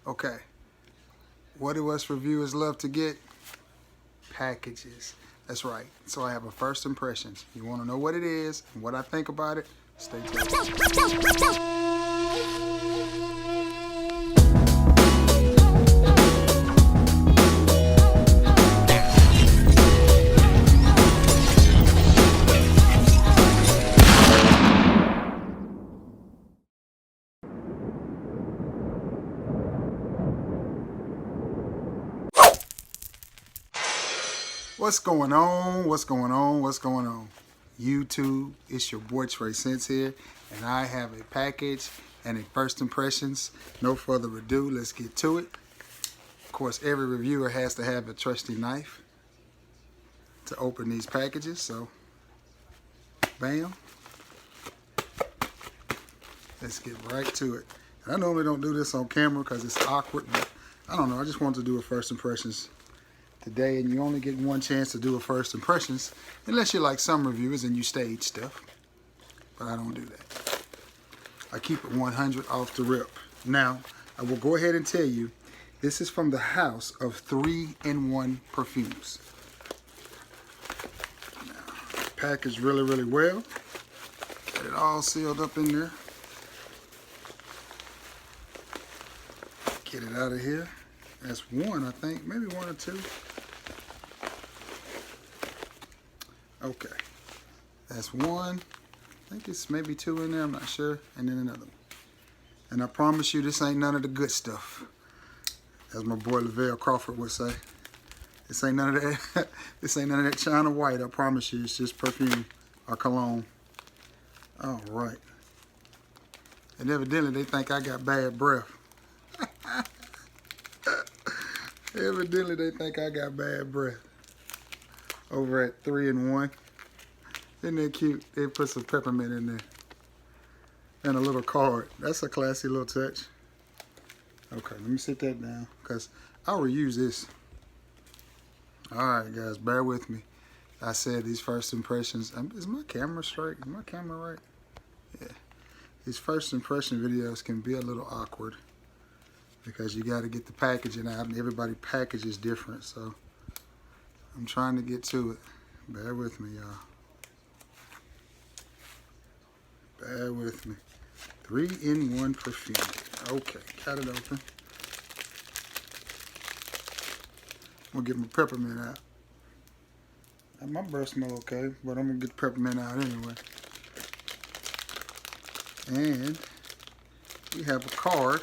Okay, what do us reviewers love to get? Packages. That's right. So I have a first impressions. You want to know what it is and what I think about it? Stay tuned. What's going on? What's going on? What's going on? YouTube, it's your boy Trey Sense here, and I have a package and a first impressions. No further ado, let's get to it. Of course, every reviewer has to have a trusty knife to open these packages, so bam. Let's get right to it. And I normally don't do this on camera because it's awkward, but I don't know, I just wanted to do a first impressions today, and you only get one chance to do a first impressions unless you're like some reviewers and you stage stuff, but I don't do that. I keep it 100 off the rip. Now I will go ahead and tell you this is from the house of 3-in-1 perfumes. Now, packaged really well. Got it all sealed up in there. Get it out of here. That's one, I think, maybe one or two. Okay, that's one. I think it's maybe two in there, I'm not sure. And then another one. And I promise you, this ain't none of the good stuff. As my boy Lavelle Crawford would say. This ain't none of that. This ain't none of that China White, I promise you. It's just perfume or cologne. All right. And evidently, they think I got bad breath. Evidently, they think I got bad breath. Over at 3-in-1. Isn't that cute? They put some peppermint in there. And a little card. That's a classy little touch. Okay, let me sit that down because I'll reuse this. Alright guys, bear with me. I said these first impressions. Is my camera straight? Is my camera right? Yeah. These first impression videos can be a little awkward because you got to get the packaging out, and everybody packages different, so I'm trying to get to it. Bear with me, y'all. Bear with me. 3-in-1 perfume. Okay, got it open. I'm gonna get my peppermint out. My breath smell okay, but I'm gonna get the peppermint out anyway. And we have a card.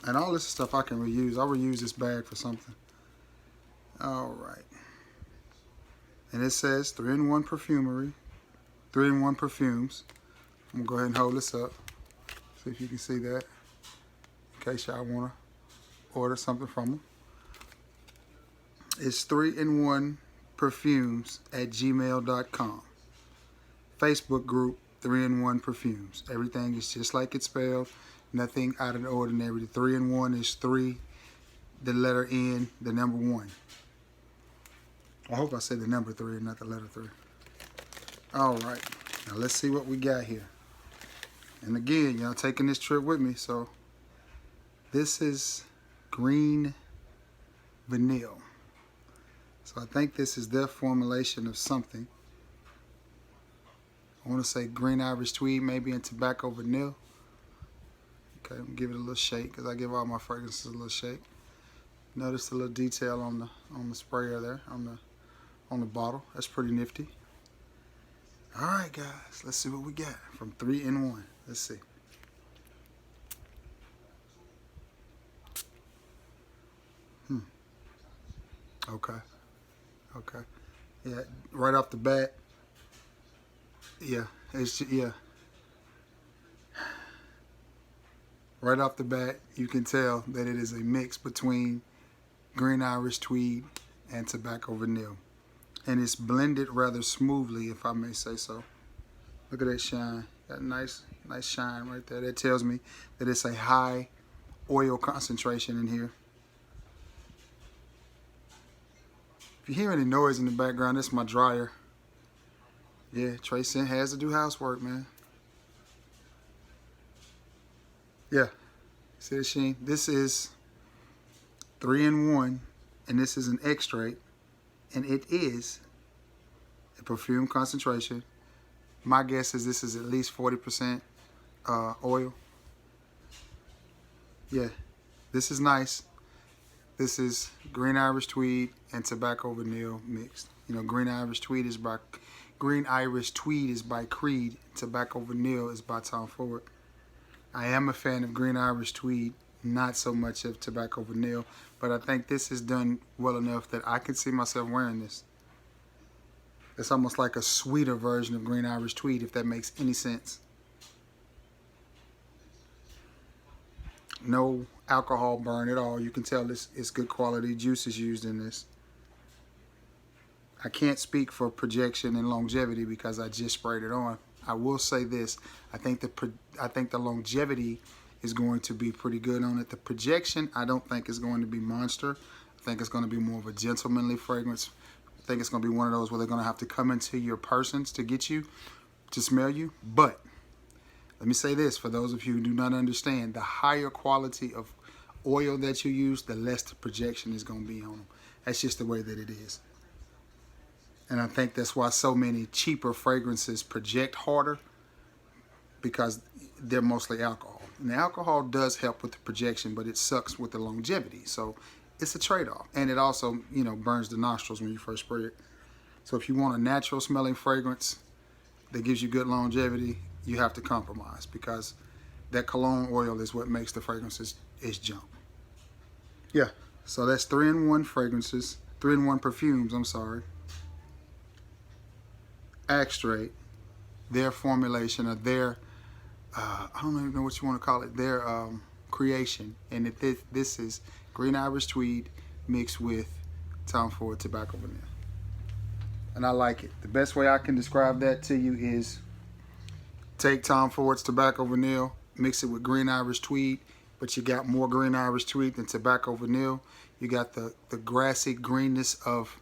And all this stuff I can reuse. I'll reuse this bag for something. All right. And it says 3-in-1 perfumery. 3-in-1 perfumes. I'm gonna go ahead and hold this up. See if you can see that. In case y'all wanna order something from them. It's 3-in-1 perfumes at gmail.com. Facebook group 3-in-1 perfumes. Everything is just like it's spelled. Nothing out of the ordinary. The 3-in-1 is 3, the letter N, the number 1. I hope I said the number 3 and not the letter 3. All right, now let's see what we got here. And again, y'all taking this trip with me, so this is green vanilla. So I think this is their formulation of something. I want to say green Irish tweed, maybe, and tobacco vanilla. Okay, I'm gonna give it a little shake because I give all my fragrances a little shake. Notice the little detail on the sprayer there, on the bottle. That's pretty nifty. All right, guys, let's see what we got from 3-in-1. Let's see. Okay. Okay. Yeah, right off the bat. Yeah, yeah. Right off the bat, you can tell that it is a mix between green Irish tweed and tobacco vanilla. And it's blended rather smoothly, if I may say so. Look at that shine. That nice shine right there. That tells me that it's a high oil concentration in here. If you hear any noise in the background, that's my dryer. Yeah, Trey Sense has to do housework, man. Yeah, see the sheen? This is 3-in-1, and this is an extrait, and it is a perfume concentration. My guess is this is at least 40% oil. Yeah, this is nice. This is green Irish tweed and tobacco vanilla mixed. You know, green Irish tweed is by Creed. Tobacco vanilla is by Tom Ford. I am a fan of green Irish tweed, not so much of tobacco vanilla, but I think this is done well enough that I can see myself wearing this. It's almost like a sweeter version of green Irish tweed, if that makes any sense. No alcohol burn at all. You can tell it's good quality juice is used in this. I can't speak for projection and longevity because I just sprayed it on. I will say this: I think the longevity is going to be pretty good on it. The projection, I don't think is going to be monster. I think it's going to be more of a gentlemanly fragrance. I think it's going to be one of those where they're going to have to come into your persons to get you to smell you. But let me say this, for those of you who do not understand, the higher quality of oil that you use, the less the projection is going to be on them. That's just the way that it is. And I think that's why so many cheaper fragrances project harder, because they're mostly alcohol. And the alcohol does help with the projection, but it sucks with the longevity. So it's a trade-off. And it also, you know, burns the nostrils when you first spray it. So if you want a natural smelling fragrance that gives you good longevity, you have to compromise, because that cologne oil is what makes the fragrances is jump. Yeah, so that's 3-in-1 fragrances, 3-in-1 perfumes, I'm sorry. Extrait, their formulation, or their, I don't even know what you want to call it, their creation. And this is green Irish tweed mixed with Tom Ford tobacco vanilla. And I like it. The best way I can describe that to you is take Tom Ford's tobacco vanilla, mix it with green Irish tweed, but you got more green Irish tweed than tobacco vanilla. You got the grassy greenness of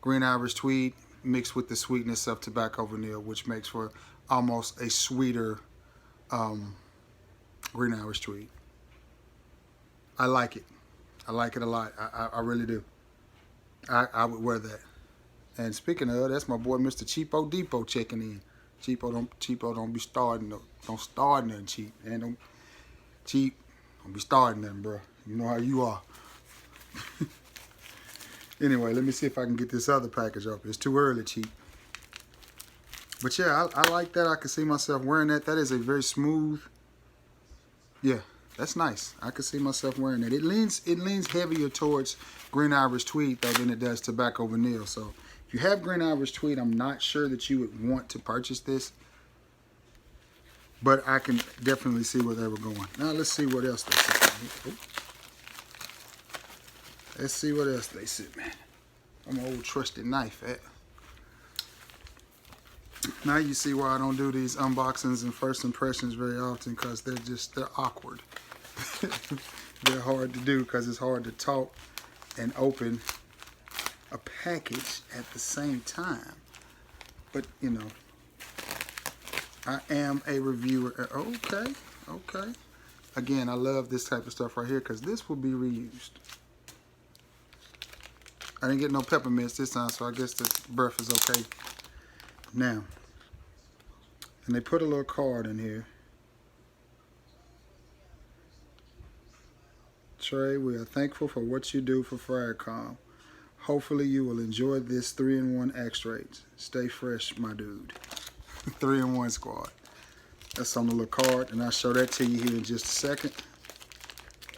green Irish tweed mixed with the sweetness of tobacco vanilla, which makes for almost a sweeter green Irish tweed. I like it. I like it a lot. I really do. I would wear that. And speaking of, that's my boy Mr. Cheapo Depot checking in. Cheapo don't be starting don't start nothing cheap. And don't be starting nothing, bro. You know how you are. Anyway, let me see if I can get this other package up. It's too early, cheap. But yeah, I like that. I can see myself wearing that. That is a very smooth. Yeah, that's nice. I can see myself wearing that. It leans heavier towards green Irish tweed though than it does tobacco vanilla. So if you have green Irish tweed, I'm not sure that you would want to purchase this. But I can definitely see where they were going. Now let's see what else they said. Let's see what else they said, man. I'm an old trusted knife at. Now you see why I don't do these unboxings and first impressions very often, because they're awkward. They're hard to do because it's hard to talk and open a package at the same time. But you know, I am a reviewer. Okay. Again, I love this type of stuff right here because this will be reused. I didn't get no peppermints this time, so I guess the breath is okay. Now, and they put a little card in here. Trey, we are thankful for what you do for Fragcom. Hopefully you will enjoy this 3-in-1 extract. Stay fresh, my dude. 3-in-1 squad. That's on the little card, and I'll show that to you here in just a second.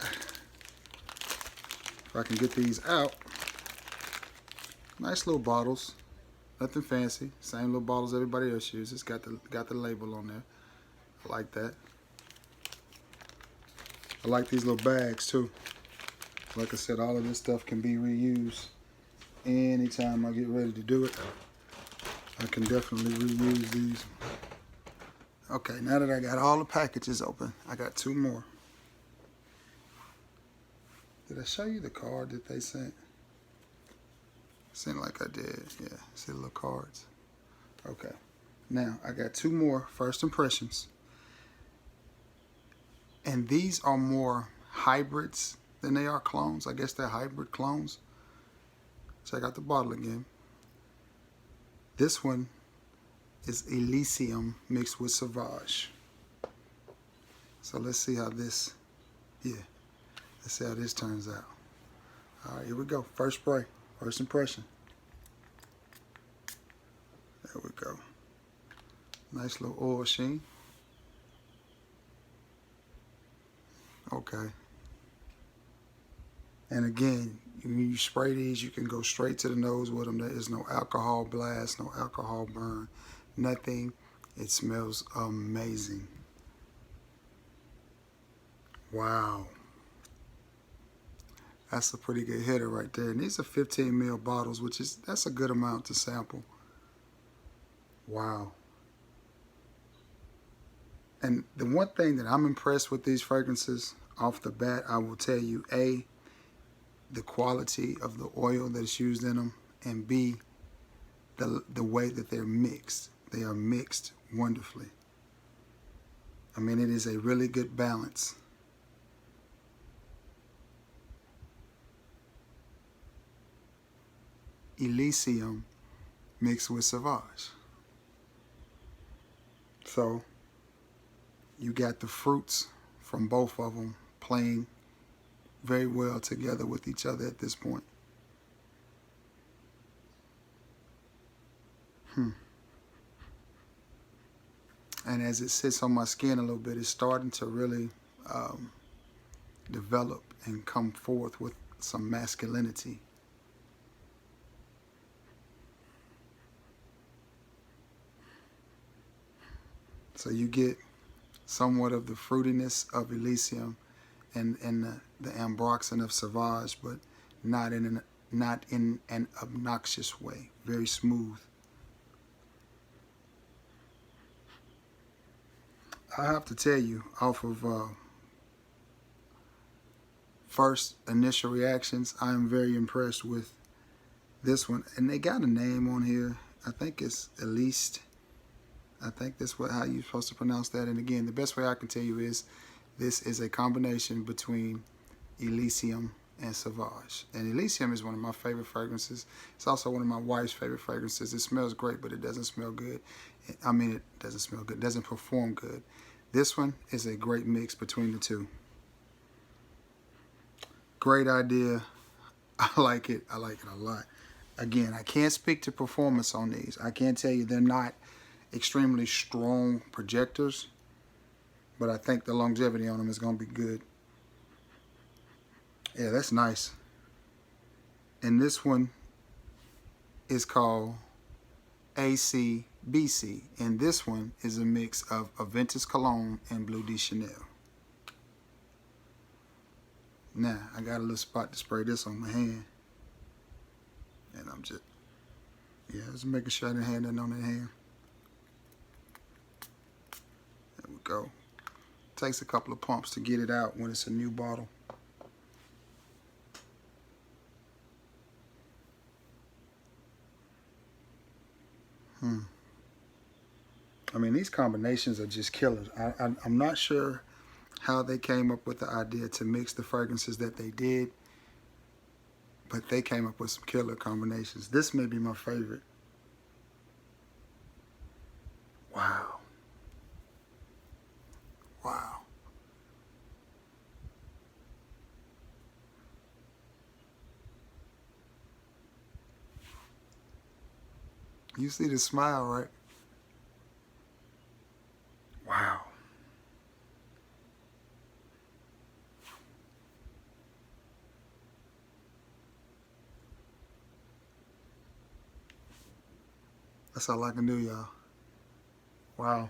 If I can get these out. Nice little bottles. Nothing fancy. Same little bottles everybody else uses. Got the label on there. I like that. I like these little bags too. Like I said, all of this stuff can be reused. Anytime I get ready to do it, I can definitely reuse these. Okay, now that I got all the packages open, I got 2 more. Did I show you the card that they sent? Seemed like I did. Yeah, see the little cards. Okay. Now, I got 2 more first impressions. And these are more hybrids than they are clones. I guess they're hybrid clones. Check out the bottle again. This one is Elysium mixed with Sauvage. So let's see how this, let's see how this turns out. All right, here we go. First spray, first impression. There we go. Nice little oil sheen. Okay. And again, when you spray these, you can go straight to the nose with them. There is no alcohol blast, no alcohol burn, nothing. It smells amazing. Wow. That's a pretty good hitter right there. And these are 15 ml bottles, that's a good amount to sample. Wow. And the one thing that I'm impressed with these fragrances off the bat, I will tell you, A, the quality of the oil that is used in them, and B, the way that they're mixed. They are mixed wonderfully. I mean, it is a really good balance. Elysium mixed with Sauvage. So you got the fruits from both of them playing very well together with each other at this point. And as it sits on my skin a little bit, it's starting to really develop and come forth with some masculinity. So you get somewhat of the fruitiness of Elysium and the ambroxan of Sauvage, but not in an obnoxious way. Very smooth. I have to tell you, off of first initial reactions, I am very impressed with this one. And they got a name on here. I think it's Elise. I think that's how you're supposed to pronounce that. And again, the best way I can tell you is this is a combination between Elysium and Sauvage. And Elysium is one of my favorite fragrances. It's also one of my wife's favorite fragrances. It smells great, but it doesn't smell good. I mean, it doesn't smell good. It doesn't perform good. This one is a great mix between the two. Great idea. I like it. I like it a lot. Again, I can't speak to performance on these. I can't tell you they're not extremely strong projectors, but I think the longevity on them is going to be good. Yeah, that's nice. And this one is called ACBC, and this one is a mix of Aventus Cologne and Bleu de Chanel. Now, I got a little spot to spray this on my hand, and I'm just, just making sure I didn't have nothing on that hand. There we go. Takes a couple of pumps to get it out when it's a new bottle. I mean, these combinations are just killers. I'm not sure how they came up with the idea to mix the fragrances that they did, but they came up with some killer combinations. This may be my favorite. Wow. Wow. You see the smile, right? Wow. That's all I can do, y'all. Wow.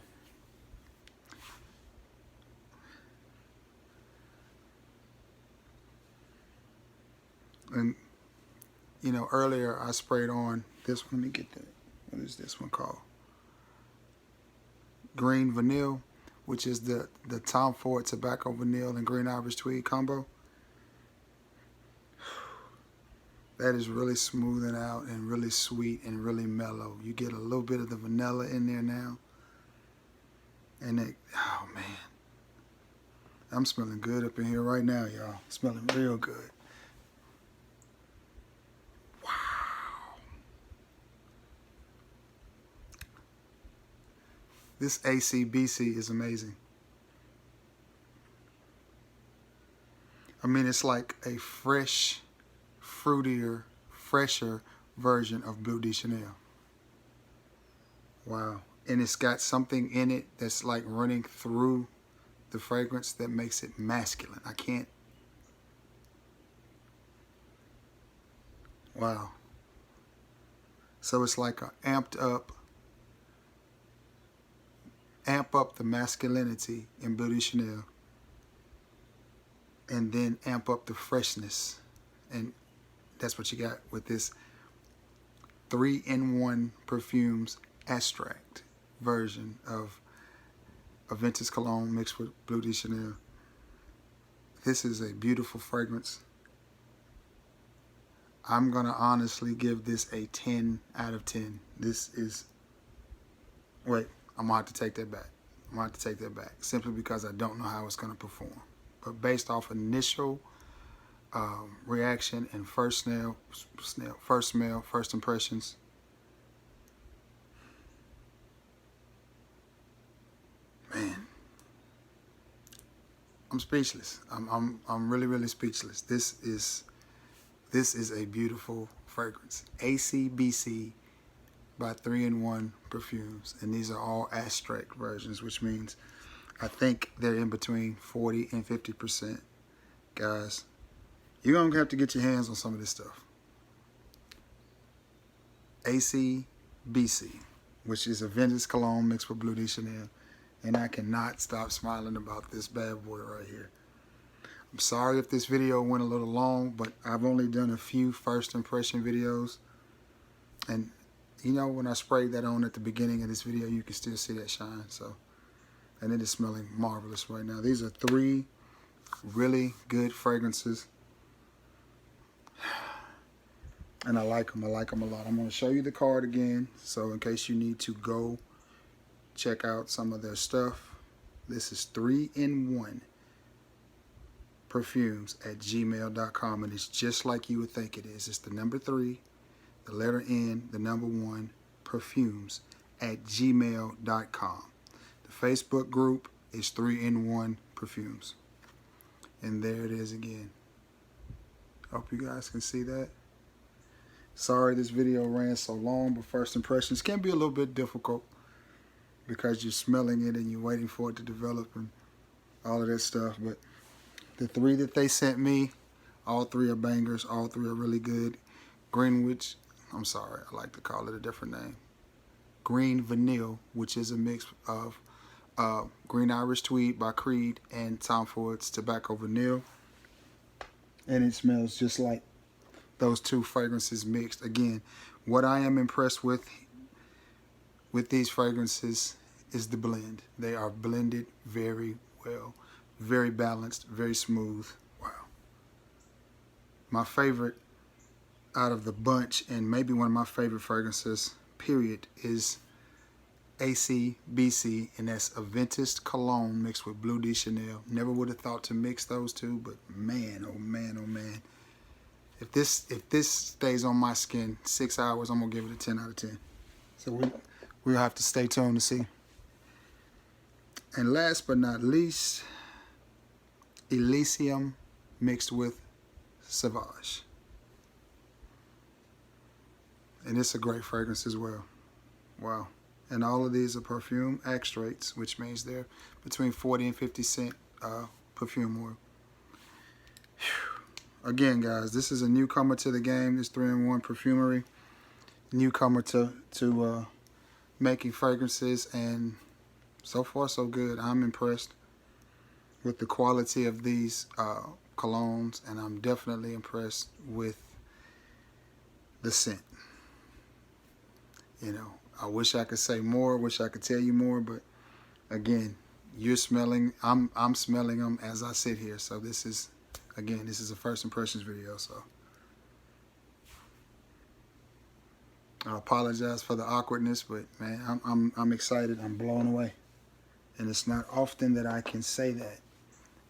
And, you know, earlier I sprayed on this one. Let me get that. What is this one called? Green Vanille, which is the Tom Ford Tobacco Vanille and Green Irish Tweed combo. That is really smoothing out and really sweet and really mellow. You get a little bit of the vanilla in there now. And it, oh man. I'm smelling good up in here right now, y'all. Smelling real good. Wow. This ACBC is amazing. I mean, it's like a fresh, fruitier, fresher version of Bleu de Chanel. Wow. And it's got something in it that's like running through the fragrance that makes it masculine. I can't. Wow. So it's like a amp up the masculinity in Bleu de Chanel, and then amp up the freshness. And that's what you got with this 3-in-1 perfumes extract version of Aventus cologne mixed with Bleu de Chanel. This is a beautiful fragrance. I'm going to honestly give this a 10 out of 10. This is... Wait, I'm going to have to take that back. I'm going to have to take that back simply because I don't know how it's going to perform. But based off initial reaction and first smell, first impressions, man, I'm speechless. I'm really speechless. This is a beautiful fragrance. ACBC by 3-in-1 perfumes, and these are all extract versions, which means I think they're in between 40 and 50%. Guys, you're gonna have to get your hands on some of this stuff. ACBC, which is Aventus cologne mixed with Bleu de Chanel, and I cannot stop smiling about this bad boy right here. I'm sorry if this video went a little long, but I've only done a few first impression videos, and you know, when I sprayed that on at the beginning of this video, you can still see that shine. So, and it is smelling marvelous right now. These are 3 really good fragrances, and I like them. I like them a lot. I'm going to show you the card again, so in case you need to go check out some of their stuff. This is 3-in-1 perfumes at gmail.com, and it's just like you would think it is. It's the number 3, the letter N, the number 1, perfumes at gmail.com. The Facebook group is 3-in-1 perfumes. And there it is again. Hope you guys can see that. Sorry this video ran so long, but first impressions can be a little bit difficult because you're smelling it and you're waiting for it to develop and all of that stuff. But the 3 that they sent me, all 3 are bangers. All 3 are really good. Greenwich, I'm sorry, I like to call it a different name. Green Vanille, which is a mix of Green Irish Tweed by Creed and Tom Ford's Tobacco Vanille. And it smells just like those 2 fragrances mixed. Again, what I am impressed with these fragrances is the blend. They are blended very well. Very balanced, very smooth. Wow. My favorite out of the bunch, and maybe one of my favorite fragrances, period, is ACBC, and that's Aventus cologne mixed with Bleu de Chanel. Never would have thought to mix those 2, but man, oh man, oh man. If this stays on my skin 6 hours, I'm gonna give it a 10 out of 10. So we'll have to stay tuned to see. And last but not least, Elysium mixed with Sauvage. And it's a great fragrance as well. Wow. And all of these are perfume extracts, which means they're between 40 and 50 cent perfume oil. Whew. Again, guys, this is a newcomer to the game, this 3-in-1 perfumery. Newcomer to making fragrances, and so far so good. I'm impressed with the quality of these colognes, and I'm definitely impressed with the scent. You know, I wish I could say more, wish I could tell you more, but again, you're smelling, I'm smelling them as I sit here. So this is, again, this is a first impressions video, so I apologize for the awkwardness, but man, I'm excited. I'm blown away, and it's not often that I can say that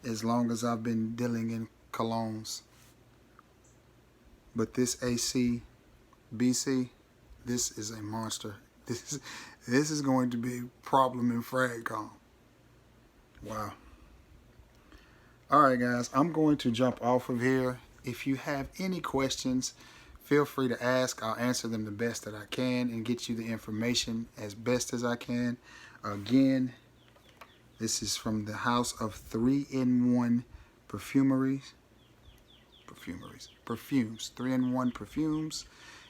as long as I've been dealing in colognes. But this AC BC, this is a monster. This is going to be a problem in FragCom. Wow. Alright guys, I'm going to jump off of here. If you have any questions, feel free to ask. I'll answer them the best that I can and get you the information as best as I can. Again, this is from the house of 3-in-1 perfumes, 3-in-1 perfumes.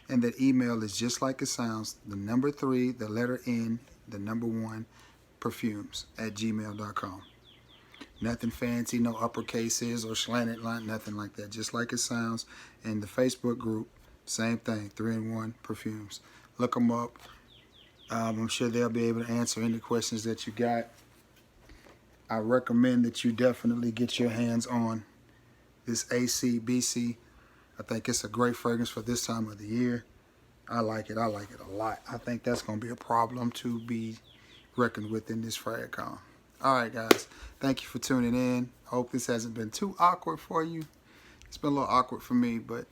And that email is just like it sounds, the number 3, the letter N, the number 1, perfumes@gmail.com. Nothing fancy, no uppercases or slanted line, nothing like that. Just like it sounds. And the Facebook group, same thing, 3-in-1 perfumes. Look them up. I'm sure they'll be able to answer any questions that you got. I recommend that you definitely get your hands on this AC BC. I think it's a great fragrance for this time of the year. I like it. I like it a lot. I think that's going to be a problem to be reckoned with in this FragCom. Alright guys, thank you for tuning in. I hope this hasn't been too awkward for you. It's been a little awkward for me, but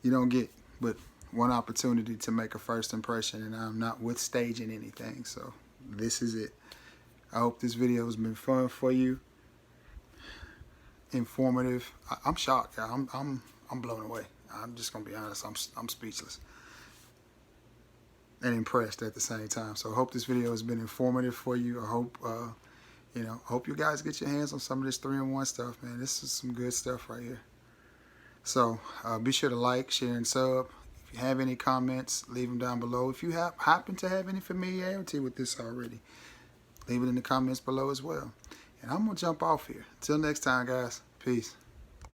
you don't get but one opportunity to make a first impression, and I'm not with staging anything, so this is it. I hope this video has been fun for you, informative. I'm shocked. I'm blown away. I'm just gonna be honest. I'm speechless and impressed at the same time. So I hope this video has been informative for you. I hope hope you guys get your hands on some of this 3-in-1 stuff, man. This is some good stuff right here. So be sure to like, share, and sub. If you have any comments, leave them down below. If you happen to have any familiarity with this already, leave it in the comments below as well. And I'm gonna jump off here. Till next time, guys. Peace.